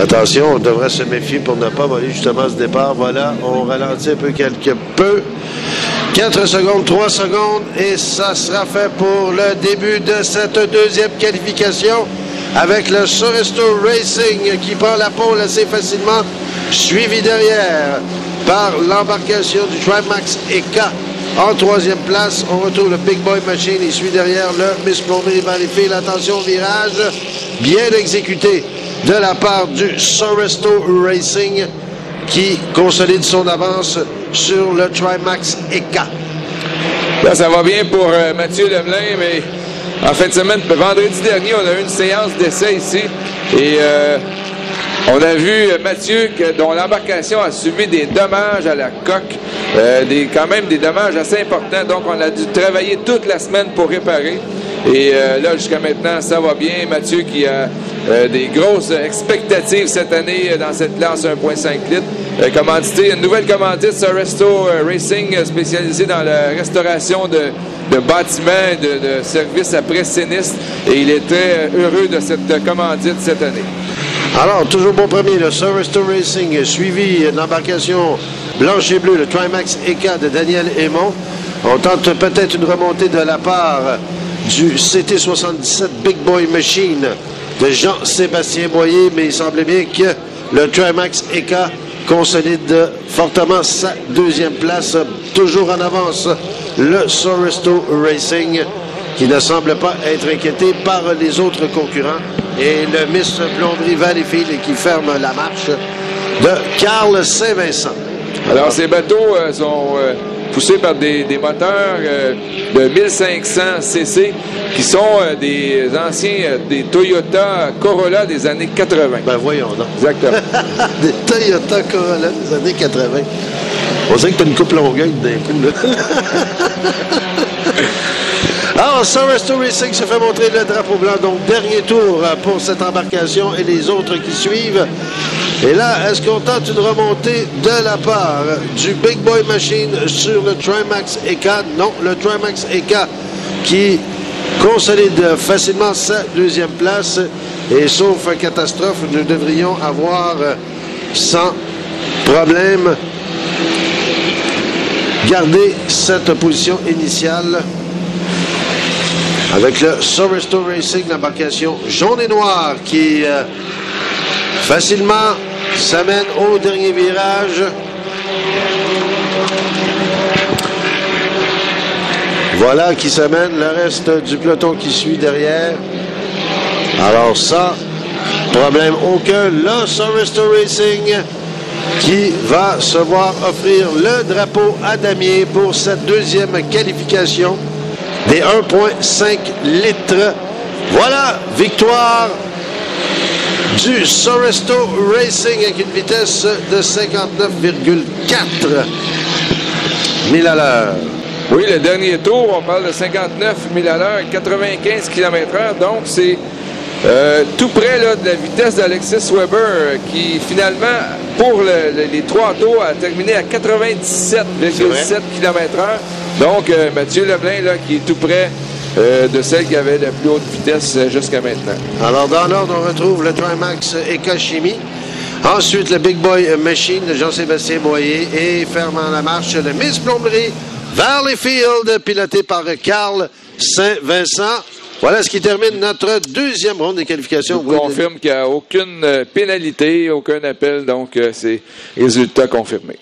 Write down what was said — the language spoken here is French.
Attention, on devrait se méfier pour ne pas voler justement ce départ. Voilà, on ralentit un peu quelque peu. 4 secondes, 3 secondes, et ça sera fait pour le début de cette deuxième qualification avec le Soresto Racing qui prend la pole assez facilement, suivi derrière par l'embarcation du Trimax EK. En troisième place, on retrouve le Big Boy Machine et suit derrière le Miss Plomberie Valleyfield. Attention, virage bien exécuté de la part du Soresto Racing qui consolide son avance sur le Trimax EK. Là, ça va bien pour Mathieu Lemelin, mais en fin de semaine, vendredi dernier, on a eu une séance d'essai ici et on a vu Mathieu dont l'embarcation a subi des dommages à la coque, quand même des dommages assez importants, donc on a dû travailler toute la semaine pour réparer. Et là, jusqu'à maintenant, ça va bien. Mathieu qui a des grosses expectatives cette année dans cette classe 1.5 litres. Commandité, une nouvelle commandite, Soresto Racing, spécialisée dans la restauration de bâtiments et de services après sinistre. Et il est très heureux de cette commandite cette année. Alors, toujours bon premier, le Soresto Racing, suivi de l'embarcation blanche et bleue, le Trimax EK de Daniel Aymon. On tente peut-être une remontée de la part du CT77 Big Boy Machine de Jean-Sébastien Boyer, mais il semblait bien que le Trimax EK consolide fortement sa deuxième place. Toujours en avance, le Soresto Racing, qui ne semble pas être inquiété par les autres concurrents. Et le Miss Plomberie Valleyfield qui ferme la marche de Carl Saint-Vincent. Alors, ces bateaux sont poussés par des moteurs de 1500 cc qui sont des anciens, des Toyota Corolla des années 80. Ben voyons donc. Exactement. Des Toyota Corolla des années 80. On dirait que tu as une coupe longueuil d'un coup, là. Alors, Soresto Racing se fait montrer le drapeau blanc. Donc, dernier tour pour cette embarcation et les autres qui suivent. Et là, est-ce qu'on tente une remontée de la part du Big Boy Machine sur le Trimax EK? Non, le Trimax EK qui consolide facilement sa deuxième place. Et sauf catastrophe, nous devrions avoir sans problème garder cette position initiale. Avec le Soresto Racing, l'embarcation jaune et noire qui facilement s'amène au dernier virage. Voilà qui s'amène, le reste du peloton qui suit derrière. Alors ça, problème aucun. Le Soresto Racing qui va se voir offrir le drapeau à damier pour cette deuxième qualification des 1.5 litres. Voilà, victoire du Soresto Racing avec une vitesse de 59,4 000 à l'heure. Oui, le dernier tour, on parle de 59 000 à l'heure, 95 km/h, donc c'est tout près là, de la vitesse d'Alexis Weber qui finalement, pour les trois tours, a terminé à 97,7 km/h. Donc, Mathieu Lemelin, là, qui est tout près de celle qui avait la plus haute vitesse jusqu'à maintenant. Alors, dans l'ordre, on retrouve le Trimax EK Chimie. Ensuite, le Big Boy Machine de Jean-Sébastien Boyer. Et fermant la marche, le Miss Plomberie Valleyfield, piloté par Carl Saint-Vincent. Voilà ce qui termine notre deuxième ronde des qualifications. Je confirme qu'il n'y a aucune pénalité, aucun appel, donc c'est résultat confirmé.